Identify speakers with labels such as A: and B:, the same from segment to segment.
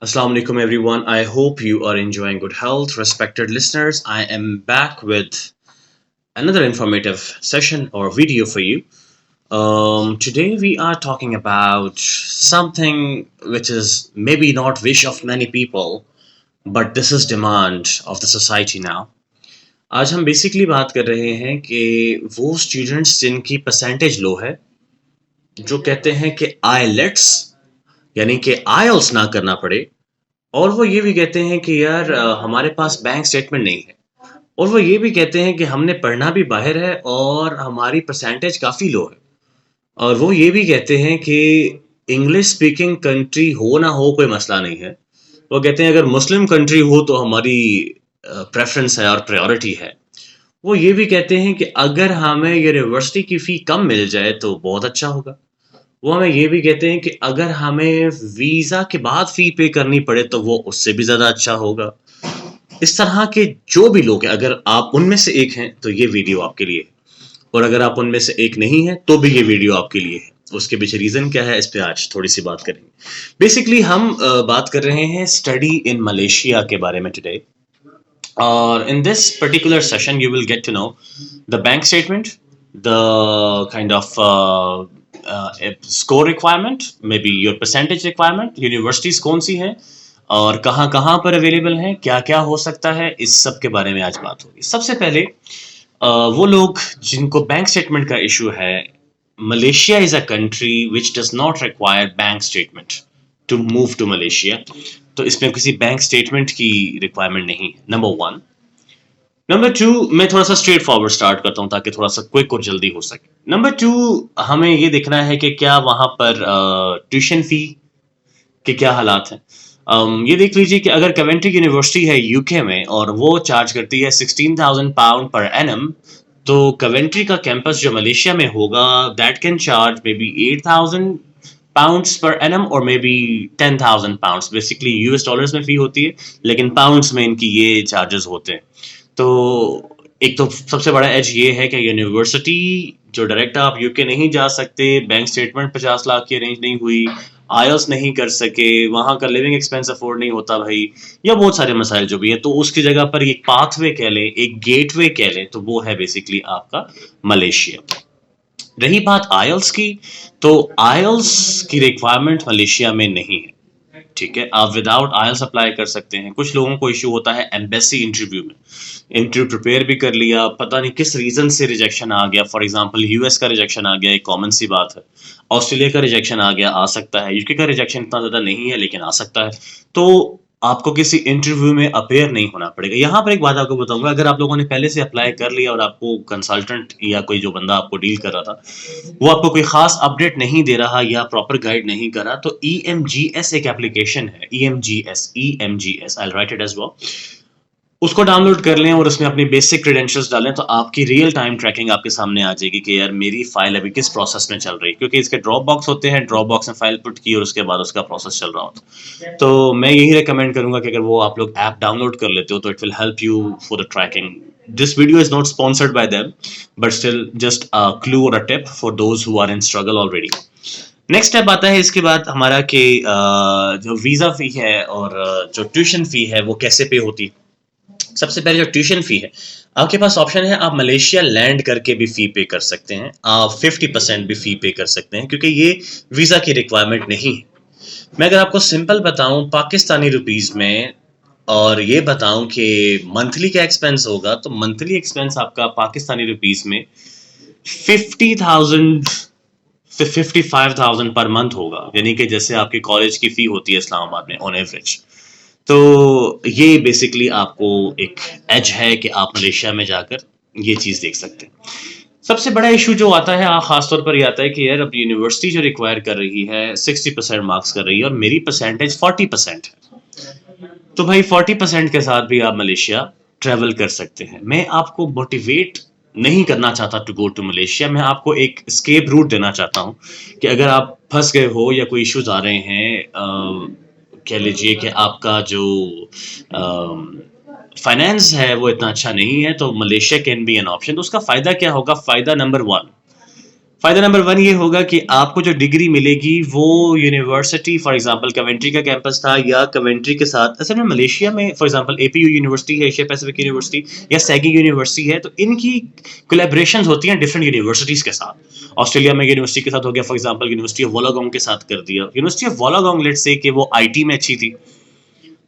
A: Assalamu alaikum everyone. I hope you are enjoying good health. Respected listeners, I am back with another informative session or video for you. Today we are talking about something which is maybe not wish of many people, but this is demand of the society now. आज हम basically बात कर रहे हैं कि वो students जिनकी percentage लो है, जो कहते हैं कि आईलेट्स यानी कि आईएलटीएस ना करना पड़े, और वो ये भी कहते हैं कि यार हमारे पास बैंक स्टेटमेंट नहीं है, और वो ये भी कहते हैं कि हमने पढ़ना भी बाहर है और हमारी परसेंटेज काफ़ी लो है, और वो ये भी कहते हैं कि इंग्लिश स्पीकिंग कंट्री हो ना हो कोई मसला नहीं है। वो कहते हैं अगर मुस्लिम कंट्री हो तो हमारी प्रेफरेंस है और प्रायोरिटी है। वो ये भी कहते हैं कि अगर हमें यूनिवर्सिटी की फ़ी कम मिल जाए तो बहुत अच्छा होगा। वो हमें ये भी कहते हैं कि अगर हमें वीज़ा के बाद फ़ी पे करनी पड़े तो वो उससे भी ज़्यादा अच्छा होगा। इस तरह के जो भी लोग हैं, अगर आप उनमें से एक हैं तो ये वीडियो आपके लिए है, और अगर आप उनमें से एक नहीं हैं तो भी ये वीडियो आपके लिए है। उसके पीछे रीज़न क्या है, इस पे आज थोड़ी-सी बात करेंगे। बेसिकली हम बात कर रहे हैं स्टडी इन मलेशिया के बारे में टुडे, और in this particular session you will get to know the bank statement, the kind of score requirement, maybe your percentage requirement, universities कौन सी हैं और कहाँ कहाँ पर अवेलेबल हैं, क्या क्या हो सकता है, इस सब के बारे में आज बात होगी। सबसे पहले वो लोग जिनको बैंक स्टेटमेंट का इशू है, Malaysia is a country which does not require bank statement to move to Malaysia, तो इसमें किसी बैंक स्टेटमेंट की रिक्वायरमेंट नहीं है, नंबर वन। नंबर टू, मैं थोड़ा सा स्ट्रेट फॉरवर्ड स्टार्ट करता हूँ ताकि थोड़ा सा क्विक और जल्दी हो सके। नंबर टू, हमें ये देखना है कि क्या वहाँ पर ट्यूशन फी के क्या हालात हैं। ये देख लीजिए कि अगर कवेंट्री यूनिवर्सिटी है यूके में और वो चार्ज करती है 16,000 पाउंड पर एनम, तो कवेंट्री का कैंपस जो मलेशिया में होगा that can charge may be 8,000 pounds per annum और may be 10,000 pounds. Basically US dollars में फी होती है, लेकिन पाउंड्स में इनकी ये चार्जेस होते हैं। तो एक तो सबसे बड़ा एज ये है कि यूनिवर्सिटी जो डायरेक्ट आप यूके नहीं जा सकते, बैंक स्टेटमेंट 50 लाख की अरेंज नहीं हुई, आईएलटीएस नहीं कर सके, वहाँ का लिविंग एक्सपेंस अफोर्ड नहीं होता भाई, या बहुत सारे मसाइल जो भी है, तो उसकी जगह पर एक पाथवे कह लें, एक गेटवे कह लें, तो वो है बेसिकली आपका मलेशिया। रही बात आईएलटीएस की, तो आईएलटीएस की रिक्वायरमेंट मलेशिया में नहीं है, ठीक है। आप विदाउट आईएलटीएस अप्लाई कर सकते हैं। कुछ लोगों को इशू होता है एम्बेसी इंटरव्यू में, इंटरव्यू प्रिपेयर भी कर लिया, पता नहीं किस रीजन से रिजेक्शन आ गया। फॉर एग्जांपल यूएस का रिजेक्शन आ गया, एक कॉमन सी बात है। ऑस्ट्रेलिया का रिजेक्शन आ गया, आ सकता है। यूके का रिजेक्शन इतना ज़्यादा नहीं है लेकिन आ सकता है। तो आपको किसी इंटरव्यू में अपेयर नहीं होना पड़ेगा। यहाँ पर एक बात आपको बताऊंगा, अगर आप लोगों ने पहले से अप्लाई कर लिया और आपको कंसल्टेंट या कोई जो बंदा आपको डील कर रहा था वो आपको कोई खास अपडेट नहीं दे रहा या प्रॉपर गाइड नहीं कर रहा, तो EMGS एक एप्लीकेशन है, EMGS, I write it as well. उसको डाउनलोड कर लें और उसमें अपनी बेसिक क्रेडेंशियल्स डालें, तो आपकी रियल टाइम ट्रैकिंग आपके सामने आ जाएगी कि यार मेरी फाइल अभी किस प्रोसेस में चल रही है, क्योंकि इसके ड्रॉप बॉक्स होते हैं, ड्रॉप बॉक्स में फाइल पुट की और उसके बाद उसका प्रोसेस चल रहा होता है। तो मैं यही रिकमेंड करूंगा कि अगर वो आप लोग ऐप डाउनलोड कर लेते हो तो it will help you for the tracking. This video is not sponsored by them, but still just a clue और a tip for those who are in struggle already. Next step आता है इसके बाद हमारा कि जो वीज़ा फ़ी है और जो ट्यूशन फ़ी है वो कैसे पे होती है। सबसे पहले जो ट्यूशन फी है, आपके पास ऑप्शन है, आप मलेशिया लैंड करके भी फी पे कर सकते हैं, आप 50% भी फी पे कर सकते हैं, क्योंकि ये वीज़ा की रिक्वायरमेंट नहीं है। मैं अगर आपको सिंपल बताऊं पाकिस्तानी रुपीस में, और ये बताऊं कि मंथली क्या एक्सपेंस होगा, तो मंथली एक्सपेंस आपका पाकिस्तानी रुपीस में 50,000 से 55,000 पर मंथ होगा, यानी कि जैसे आपकी कॉलेज की फी होती है इस्लामाबाद में ऑन एवरेज। तो ये बेसिकली आपको एक एज है कि आप मलेशिया में जाकर ये चीज़ देख सकते हैं। सबसे बड़ा इशू जो आता है खास तौर पर ये आता है कि यार अब यूनिवर्सिटी जो रिक्वायर कर रही है 60% मार्क्स कर रही है और मेरी परसेंटेज 40% है, तो भाई 40% के साथ भी आप मलेशिया ट्रेवल कर सकते हैं। मैं आपको मोटिवेट नहीं करना चाहता टू गो टू मलेशिया, मैं आपको एक स्केप रूट देना चाहता हूँ कि अगर आप फंस गए हो या कोई इश्यूज आ रहे हैं, कह लीजिए कि आपका जो फाइनेंस है वो इतना अच्छा नहीं है, तो Malaysia can be an option. तो उसका फ़ायदा क्या होगा? फ़ायदा नंबर वन, फ़ायदा नंबर 1 ये होगा कि आपको जो डिग्री मिलेगी वो यूनिवर्सिटी फॉर एग्ज़ाम्पल कवेंट्री का कैंपस था या कवेंट्री के साथ असल में मलेशिया में फॉर एग्ज़ाम्पल एपीयू यूनिवर्सिटी है, एशिया पैसिफिक यूनिवर्सिटी या सैगी यूनिवर्सिटी है, तो इनकी कोलैबोरेशंस होती हैं डिफरेंट यूनिवर्सिटीज़ के साथ। ऑस्ट्रेलिया में यूनिवर्सिटी के साथ हो गया फॉर एग्ज़ाम्पल यूनिवर्सिटी ऑफ वोलागोंग के साथ कर दिया। यूनिवर्सिटी ऑफ वोलागोंग लेट्स से कि वो आईटी में अच्छी थी,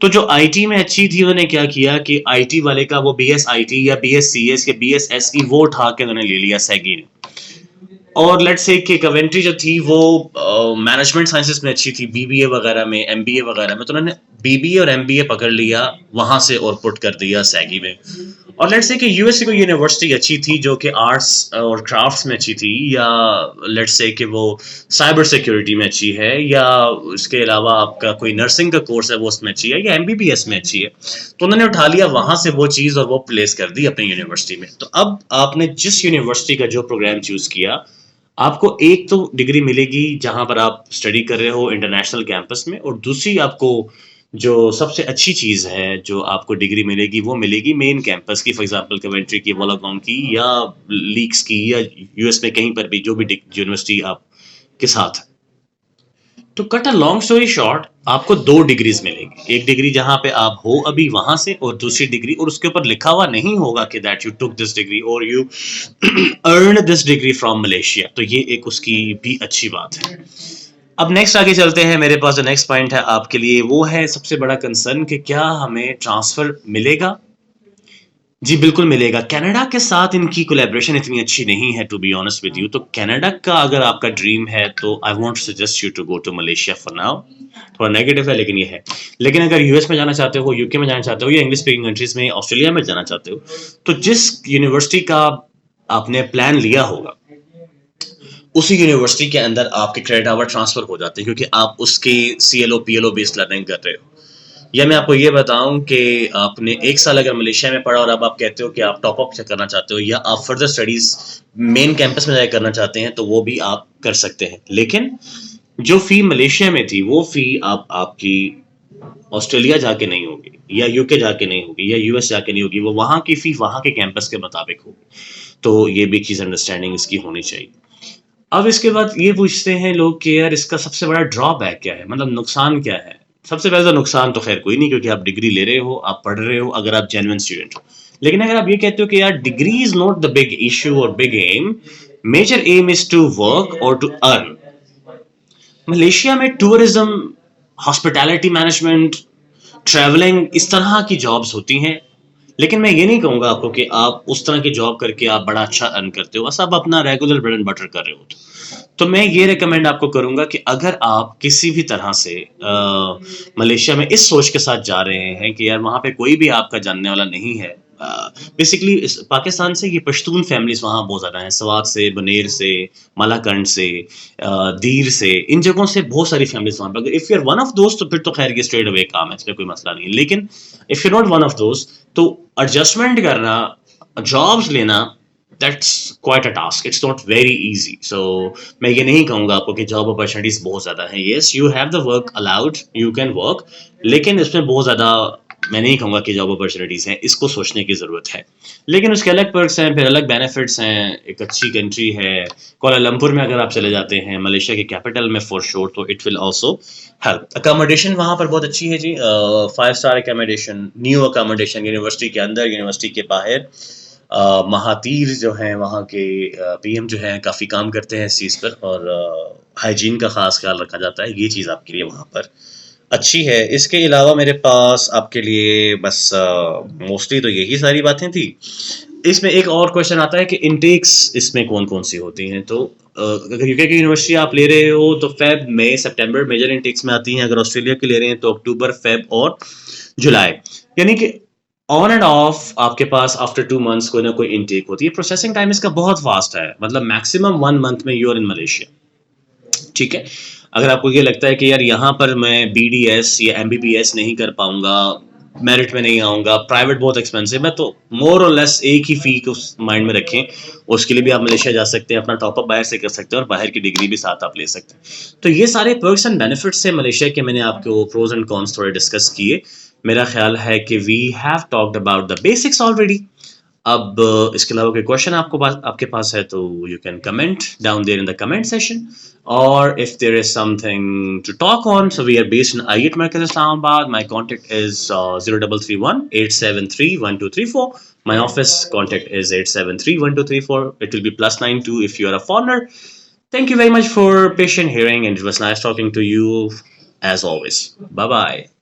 A: तो जो आईटी में अच्छी थी उन्होंने क्या किया कि आईटी वाले का वो बीएस आईटी या बीएस सीएस या बीएस एसई वो उठा के उन्होंने ले लिया सैगी ने। और लेट्स से कि कवेंट्री जो थी वो मैनेजमेंट साइंसेस में अच्छी थी, बीबीए वगैरह में, एमबीए वगैरह में, तो उन्होंने बीबीए और एमबीए पकड़ लिया वहां से और पुट कर दिया सैगी में। और लेट्स से कि यूएस की कोई यूनिवर्सिटी अच्छी थी जो कि आर्ट्स और क्राफ्ट्स में अच्छी थी, या लेट्स से कि वो साइबर सिक्योरिटी में अच्छी है, या उसके अलावा आपका कोई नर्सिंग का कोर्स है वो उसमें अच्छी है, या एमबीबीएस में अच्छी है, तो उन्होंने उठा लिया वहां से वो चीज़ और वो प्लेस कर दी अपनी यूनिवर्सिटी में। तो अब आपने जिस यूनिवर्सिटी का जो प्रोग्राम चूज किया, आपको एक तो डिग्री मिलेगी जहां पर आप स्टडी कर रहे हो इंटरनेशनल कैंपस में, और दूसरी आपको जो सबसे अच्छी चीज़ है जो आपको डिग्री मिलेगी वो मिलेगी मेन कैंपस की, फॉर एग्जांपल कवेंट्री की, वोलागोंग की, या लीक्स की, या यूएस में कहीं पर भी जो भी यूनिवर्सिटी आप के साथ। तो cut a long story short, आपको दो डिग्रीज मिलेगी। एक डिग्री जहां पे आप हो अभी वहां से, और दूसरी डिग्री और उसके ऊपर लिखा हुआ नहीं होगा कि that you took this degree और you earn this degree from Malaysia. तो ये एक उसकी भी अच्छी बात है। अब नेक्स्ट आगे चलते हैं। मेरे पास जो नेक्स्ट पॉइंट है आपके लिए वो है सबसे बड़ा कंसर्न कि क्या हमें ट्रांसफर मिलेगा। जी बिल्कुल मिलेगा। कनाडा के साथ इनकी कोलैबोरेशन इतनी अच्छी नहीं है to be honest with you. तो कनाडा का अगर आपका ड्रीम है तो I want to suggest you to go to Malaysia for now. थोड़ा नेगेटिव है लेकिन ये है। लेकिन अगर यूएस में जाना चाहते हो, यूके में जाना चाहते हो, या इंग्लिश स्पीकिंग कंट्रीज में ऑस्ट्रेलिया में जाना चाहते हो, तो जिस यूनिवर्सिटी का आपने प्लान लिया होगा उसी यूनिवर्सिटी के अंदर आपके क्रेडिट आवर ट्रांसफर हो जाते हैं, क्योंकि आप उसके सीएलओ पीएलओ बेस्ड लर्निंग कर रहे हो। या मैं आपको ये बताऊं कि आपने एक साल अगर मलेशिया में पढ़ा और अब आप कहते हो कि आप टॉप अप करना चाहते हो या आप फर्दर स्टडीज मेन कैंपस में जाकर करना चाहते हैं, तो वो भी आप कर सकते हैं। लेकिन जो फी मलेशिया में थी वो फी आपकी ऑस्ट्रेलिया जाके नहीं होगी, या यूके जाके नहीं होगी, या यूएस जाके नहीं होगी। वो वहां की फी वहां के कैंपस के मुताबिक होगी। तो ये भी चीज़ अंडरस्टैंडिंग इसकी होनी चाहिए। अब इसके बाद ये पूछते हैं लोग कि यार इसका सबसे बड़ा ड्रॉबैक क्या है, मतलब नुकसान क्या है। सबसे पहले तो नुकसान तो खैर कोई नहीं, क्योंकि आप डिग्री ले रहे हो, आप पढ़ रहे हो, अगर आप जेन्युइन स्टूडेंट हो। लेकिन अगर आप ये कहते हो कि यार degree is not the big issue और big aim, major aim is to work और टू अर्न। मलेशिया में टूरिज्म, हॉस्पिटैलिटी मैनेजमेंट, ट्रैवलिंग, इस तरह की जॉब्स होती हैं। लेकिन मैं ये नहीं कहूंगा आपको कि आप उस तरह की जॉब करके आप बड़ा अच्छा अर्न करते हो, बस आप अपना रेगुलर ब्रेड एंड बटर कर रहे हो। तो मैं ये रिकमेंड आपको करूंगा कि अगर आप किसी भी तरह से मलेशिया में इस सोच के साथ जा रहे हैं कि यार वहाँ पे कोई भी आपका जानने वाला नहीं है, बेसिकली पाकिस्तान से ये पश्तून फैमिलीज वहाँ बहुत ज़्यादा हैं, सवात से, बनेर से, मालाकंड से, दीर से, इन जगहों से बहुत सारी फैमिलीज वहाँ पर। If you are one of दोस्त तो फिर तो खैर ये स्ट्रेट अवे काम है, इसमें कोई मसला नहीं है। लेकिन if you not one of दोस्त, तो एडजस्टमेंट करना, जॉब्स लेना, that's quite a task, it's not very easy. So मैं ये नहीं कहूँगा आपको कि जॉब अपॉर्चुनिटीज बहुत ज़्यादा हैं। Yes, you have the work allowed, you can work, लेकिन इसमें बहुत ज़्यादा मैं नहीं कहूँगा कि जॉब अपॉर्चुनिटीज़ हैं, इसको सोचने की ज़रूरत है। लेकिन उसके अलग पर्क्स हैं, फिर अलग बेनिफिट्स हैं, एक अच्छी कंट्री है। कोलालमपुर में अगर आप चले जाते हैं, मलेशिया के कैपिटल में फॉर श्योर, तो it will also help. Accommodation वहाँ पर बहुत अच्छी है जी, 5 star accommodation, new accommodation, university के अंदर, यूनिवर्सिटी के बाहर। महातीर जो हैं वहाँ के पीएम जो हैं काफ़ी काम करते हैं इस चीज़ पर, और हाइजीन का ख़ास ख्याल रखा जाता है। ये चीज़ आपके लिए वहाँ पर अच्छी है। इसके अलावा मेरे पास आपके लिए बस मोस्टली तो यही सारी बातें थी। इसमें एक और क्वेश्चन आता है कि इनटेक्स इसमें कौन कौन सी होती हैं। तो अगर यूके की यूनिवर्सिटी आप ले रहे हो तो फेब, मई, सितंबर मेजर इनटेक्स में आती हैं। अगर ऑस्ट्रेलिया की ले रहे हैं तो अक्टूबर, फेब और जुलाई, यानी कि ऑन एंड ऑफ आपके पास आफ्टर 2 मंथ्स कोई ना कोई इनटेक होती है। प्रोसेसिंग टाइम इसका बहुत फास्ट है, मतलब मैक्सिमम 1 मंथ में यू आर इन मलेशिया। ठीक है, अगर आपको ये लगता है कि यार यहाँ पर मैं बीडीएस या एमबीबीएस नहीं कर पाऊंगा, मेरिट में नहीं आऊंगा, प्राइवेट बहुत एक्सपेंसिव है, तो मोर और लेस एक ही फी को माइंड में रखें। उसके लिए भी आप मलेशिया जा सकते हैं, अपना टॉपअप बाहर से कर सकते हैं, और बाहर की डिग्री भी साथ आप ले सकते हैं। तो ये सारे पर्क्स एंड बेनिफिट्स हैं मलेशिया के। मैंने आपको प्रोज एंड कॉन्स थोड़े डिस्कस किए। मेरा ख्याल है कि we have talked about the basics already. अब इसके अलावा कोई क्वेश्चन आपके पास है तो you can comment down there in the comment session, और if there is something to talk on, so we are based in IET Markaz Islamabad. My contact is 0331 873 1234. My office contact is 873 1234. It will be +92 if you are a foreigner. Thank you very much for patient hearing, and it was nice talking to you as always. Bye bye.